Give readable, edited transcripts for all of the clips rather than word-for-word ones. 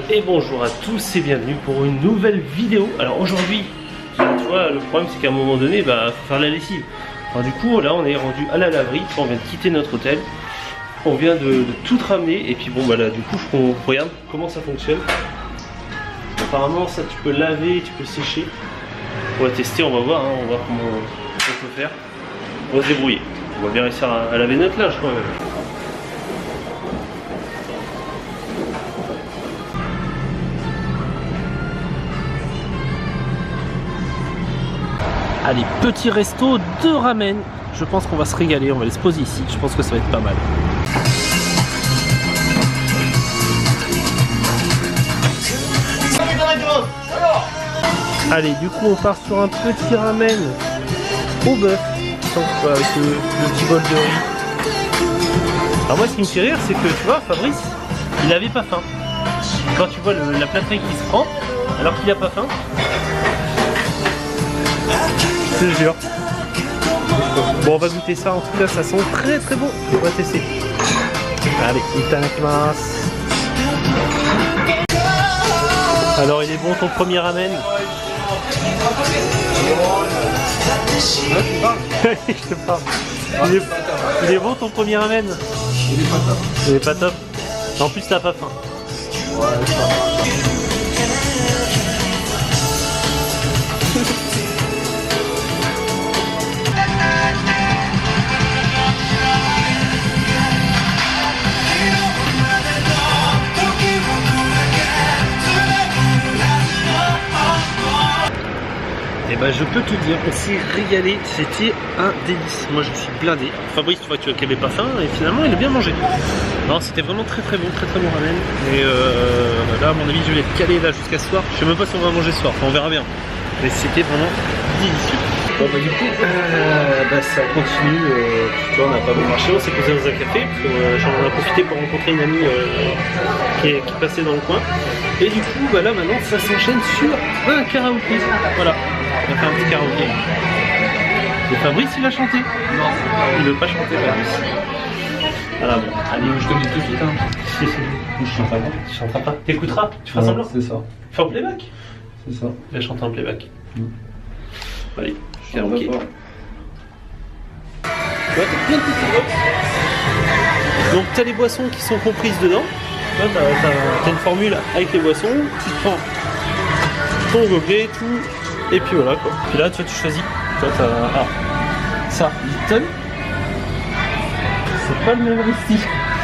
Et bonjour à tous et bienvenue pour une nouvelle vidéo. Alors aujourd'hui, tu vois, le problème c'est qu'à un moment donné, bah faut faire la lessive. Alors du coup, là on est rendu à la laverie, on vient de quitter notre hôtel. On vient de tout ramener et puis bon bah là du coup on regarde comment ça fonctionne. Apparemment ça tu peux laver, tu peux sécher. On va tester, on va voir, hein, on va voir comment on peut faire. On va se débrouiller. On va bien réussir à laver notre linge quand même. Allez, petit resto de ramen. Je pense qu'on va se régaler, on va les se poser ici. Je pense que ça va être pas mal. Allez, du coup on part sur un petit ramen au bœuf. Avec le petit bol de riz. Alors moi ce qui me fait rire c'est que tu vois Fabrice, il avait pas faim. Quand tu vois la plâtrée qui se prend alors qu'il a pas faim. Je te jure. Bon on va goûter ça, en tout cas ça sent très très bon. On va tester. Allez, itadakimasu. Alors il est bon ton premier ramen? Je te parle. Il est bon ton premier ramen? Il est pas top. En plus t'as pas faim. Et bah je peux te dire, on s'est régalé, c'était un délice. Moi je suis blindé. Fabrice, tu vois qu'il avait pas faim et finalement il a bien mangé. Non, c'était vraiment très bon ramen. Et là à mon avis je vais être calé là jusqu'à ce soir. Je sais même pas si on va manger ce soir, enfin, on verra bien. Mais c'était vraiment délicieux. Bon bah du coup, ça continue. Tu vois, on n'a pas beaucoup marché, on s'est posé dans un café. J'en ai profité pour rencontrer une amie qui passait dans le coin. Et du coup, bah là maintenant ça s'enchaîne sur un karaoké. Voilà. On va faire un petit karaoké. Et Fabrice il va chanter. Non, il veut pas chanter Fabrice. Voilà bon. Allez, je te le dis tout de suite. Hein. Je chanterai pas. Tu chanteras pas. T'écouteras. Tu feras semblant. C'est ça. Fais en playback. C'est ça. Il va chanter en playback. Allez, karaoké. Tu vois, t'as plein de petites boîtes. Donc t'as les boissons qui sont comprises dedans. Là t'as une formule avec les boissons. Tu te prends ton gobelet, tout. Et puis voilà quoi. Et là tu choisis. Toi t'as ça, Lipton. C'est pas le même iced tea.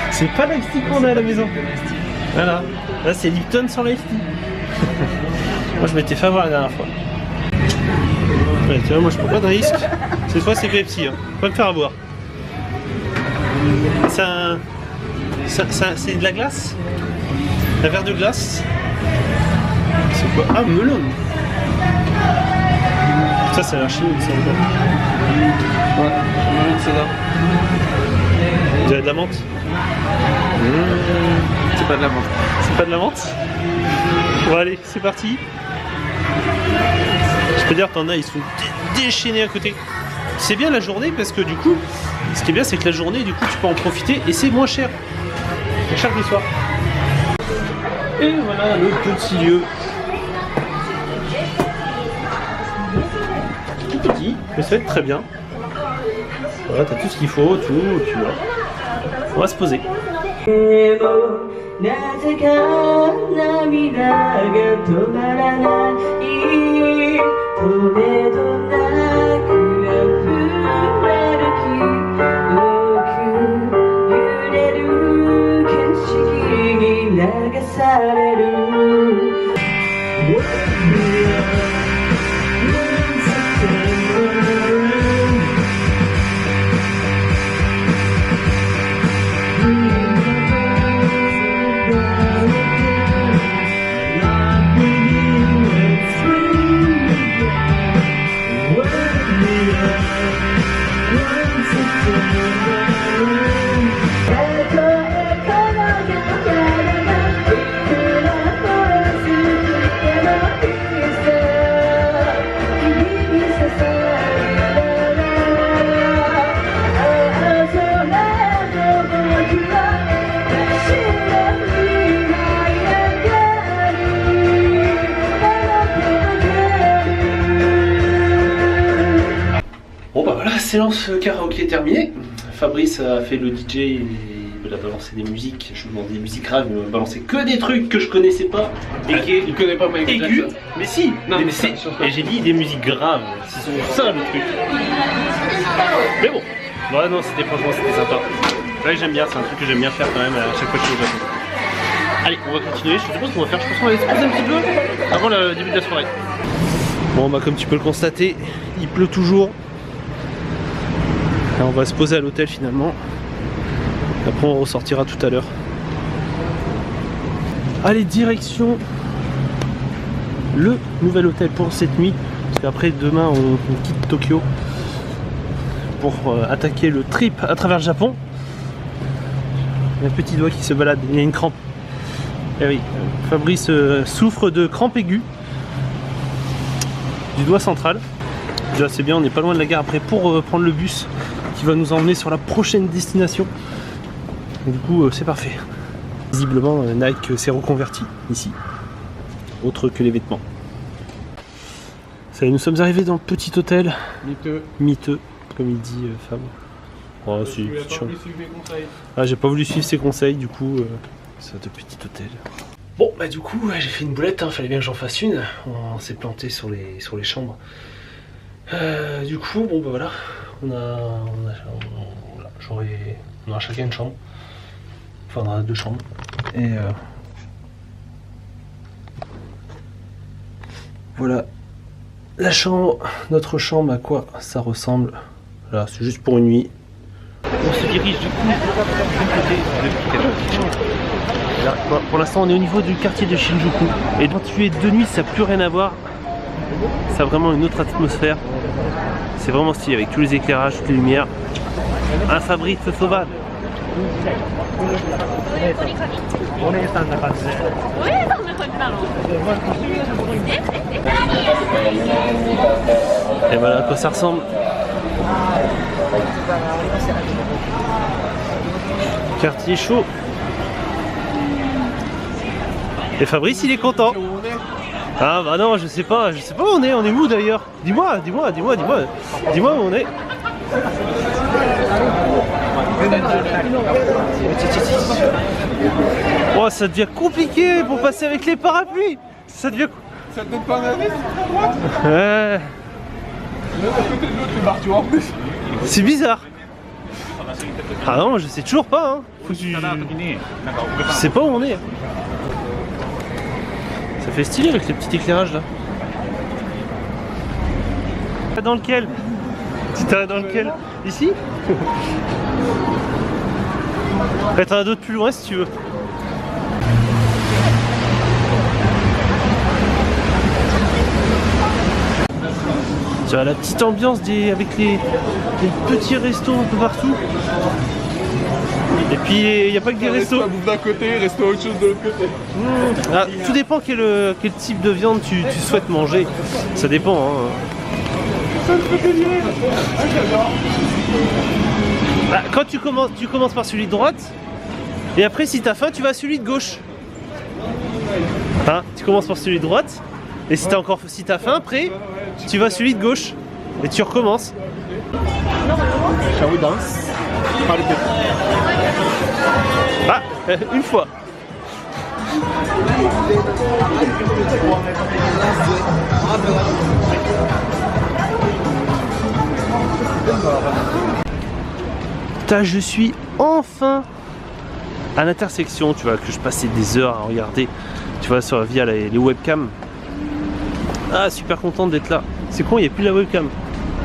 C'est pas l'iced tea qu'on a à la maison. Voilà. Là c'est Lipton sans l'iced tea. Moi je m'étais fait avoir la dernière fois. Ouais, tu vois, moi je prends pas de risque. Cette fois c'est Pepsi. Hein. Faut pas me faire avoir. C'est de la glace. Un verre de glace. C'est quoi? Ah, melon. Ça, c'est l'archi ou c'est encore? Ouais, c'est là. Vous avez de la menthe? C'est pas de la menthe. C'est pas de la menthe? Bon, allez, c'est parti. Je peux dire, t'en as, ils sont déchaînés à côté. C'est bien la journée parce que du coup, ce qui est bien, c'est que la journée, du coup, tu peux en profiter et c'est moins cher. Moins cher que le soir. Et voilà le petit lieu. Tout petit, mais ça va être très bien. Voilà, t'as tout ce qu'il faut, tout, tu vois. On va se poser. séance karaoké terminée. Fabrice a fait le DJ, il a balancé des musiques. Je lui demandais des musiques graves, il m'a balancé que des trucs que je connaissais pas. Et qui il connaît pas Michael aigu. Jackson. Mais si, Non, mais c'est. Et j'ai dit des musiques graves. C'est ça le truc. Mais bon, ouais, non, franchement c'était sympa. C'est vrai que j'aime bien, c'est un truc que j'aime bien faire quand même à chaque fois que je suis au Japon. Allez, on va continuer, je sais pas ce qu'on va faire, je pense qu'on va aller se poser un petit peu avant le début de la soirée. Bon bah comme tu peux le constater, il pleut toujours. Là, on va se poser à l'hôtel finalement. Après on ressortira tout à l'heure. Allez, direction le nouvel hôtel pour cette nuit. Parce qu'après demain on quitte Tokyo pour attaquer le trip à travers le Japon. Il y a un petit doigt qui se balade, il y a une crampe. Eh oui, Fabrice souffre de crampe aiguë du doigt central. Déjà c'est bien, on n'est pas loin de la gare après pour prendre le bus qui va nous emmener sur la prochaine destination. Et du coup c'est parfait. Visiblement Nike s'est reconverti ici, autre que les vêtements. Ça y est, nous sommes arrivés dans le petit hôtel. Miteux, comme il dit Fab. Oh, si, ah, j'ai pas voulu suivre ses conseils, du coup c'est un petit hôtel. Bon bah du coup j'ai fait une boulette, hein, fallait bien que j'en fasse une. On s'est planté sur les chambres. Du coup bon bah voilà, on a chacun une chambre. Enfin on a 2 chambres. Et voilà la chambre, notre chambre, à quoi ça ressemble. Là c'est juste pour une nuit. On se dirige du coup du côté de là, pour l'instant on est au niveau du quartier de Shinjuku. Et quand tu es de nuit ça n'a plus rien à voir. Ça a vraiment une autre atmosphère. C'est vraiment stylé avec tous les éclairages, toutes les lumières. Un Fabrice sauvage. Et voilà à quoi ça ressemble. Quartier chaud. Et Fabrice il est content. Ah bah non, je sais pas où on est où d'ailleurs. Dis-moi où on est. Oh, ça devient compliqué pour passer avec les parapluies. Ça devient. Ça te donne pas un avis, c'est à droite. Ouais. Même à côté de l'autre, tu marches en plus. C'est bizarre. Ah non, je sais toujours pas. Hein. Faut que tu... Je sais pas où on est. Ça fait stylé avec les petits éclairages là. Dans lequel? Tu t'arrêtes dans lequel? Ici? T'en as d'autres plus loin si tu veux. Tu vois la petite ambiance avec les petits restos un peu partout. Et puis il n'y a pas que des restos. Resto à bouffe d'un côté, resto autre chose de l'autre côté. Ah, tout dépend quel type de viande tu souhaites manger. Ça dépend. Hein. Ça me fait délirer. Ah, j'adore. Bah, quand tu commences par celui de droite. Et après si t'as faim tu vas à celui de gauche. Hein, tu commences par celui de droite. Et si t'as faim après, tu vas à celui de gauche. Et tu recommences. Shall we dance? Ah, une fois. Putain, je suis enfin à l'intersection, tu vois, que je passais des heures à regarder, tu vois, via les webcams. Ah, super content d'être là. C'est con, il n'y a plus la webcam.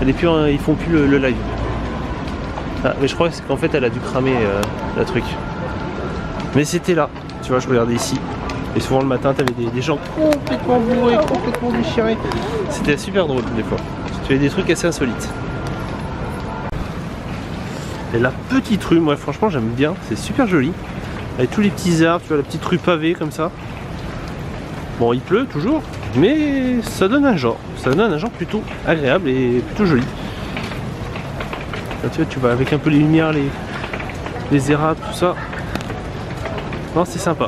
Ils font plus le live. Ah, mais je crois qu'en fait elle a dû cramer la truc. Mais c'était là, tu vois, je regardais ici. Et souvent le matin t'avais des gens complètement bourrés, complètement déchirés. C'était super drôle des fois. Tu avais des trucs assez insolites. Et la petite rue, moi franchement j'aime bien, c'est super joli. Avec tous les petits arbres, tu vois, la petite rue pavée comme ça. Bon, il pleut toujours, mais ça donne un genre. Ça donne un genre plutôt agréable et plutôt joli. Là, tu vois, tu vas avec un peu les lumières, les érables, tout ça. Non, c'est sympa.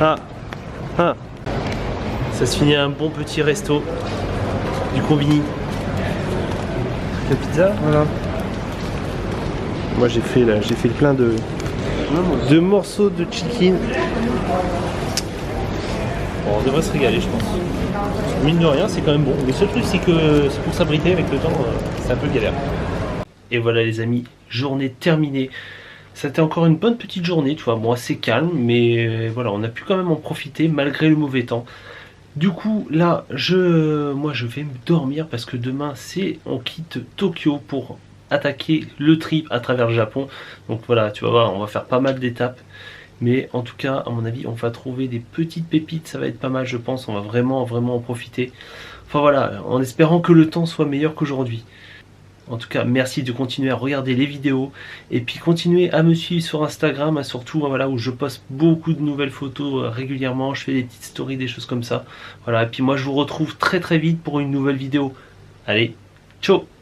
Ah, ça se finit à un bon petit resto du Combini. La pizza. Voilà. Moi j'ai fait plein de morceaux de chicken. Bon, on devrait se régaler, je pense. Mine de rien, c'est quand même bon. Le seul truc, c'est que c'est pour s'abriter avec le temps, c'est un peu galère. Et voilà les amis, journée terminée. C'était encore une bonne petite journée, tu vois, bon assez calme, mais voilà, on a pu quand même en profiter malgré le mauvais temps. Du coup, là, moi je vais me dormir parce que demain, on quitte Tokyo pour attaquer le trip à travers le Japon. Donc voilà, tu vas voir, on va faire pas mal d'étapes. Mais en tout cas, à mon avis, on va trouver des petites pépites, ça va être pas mal, je pense. On va vraiment en profiter. Enfin voilà, en espérant que le temps soit meilleur qu'aujourd'hui. En tout cas, merci de continuer à regarder les vidéos et puis continuez à me suivre sur Instagram, surtout voilà, où je poste beaucoup de nouvelles photos régulièrement, je fais des petites stories, des choses comme ça. Voilà, et puis moi je vous retrouve très vite pour une nouvelle vidéo. Allez, ciao!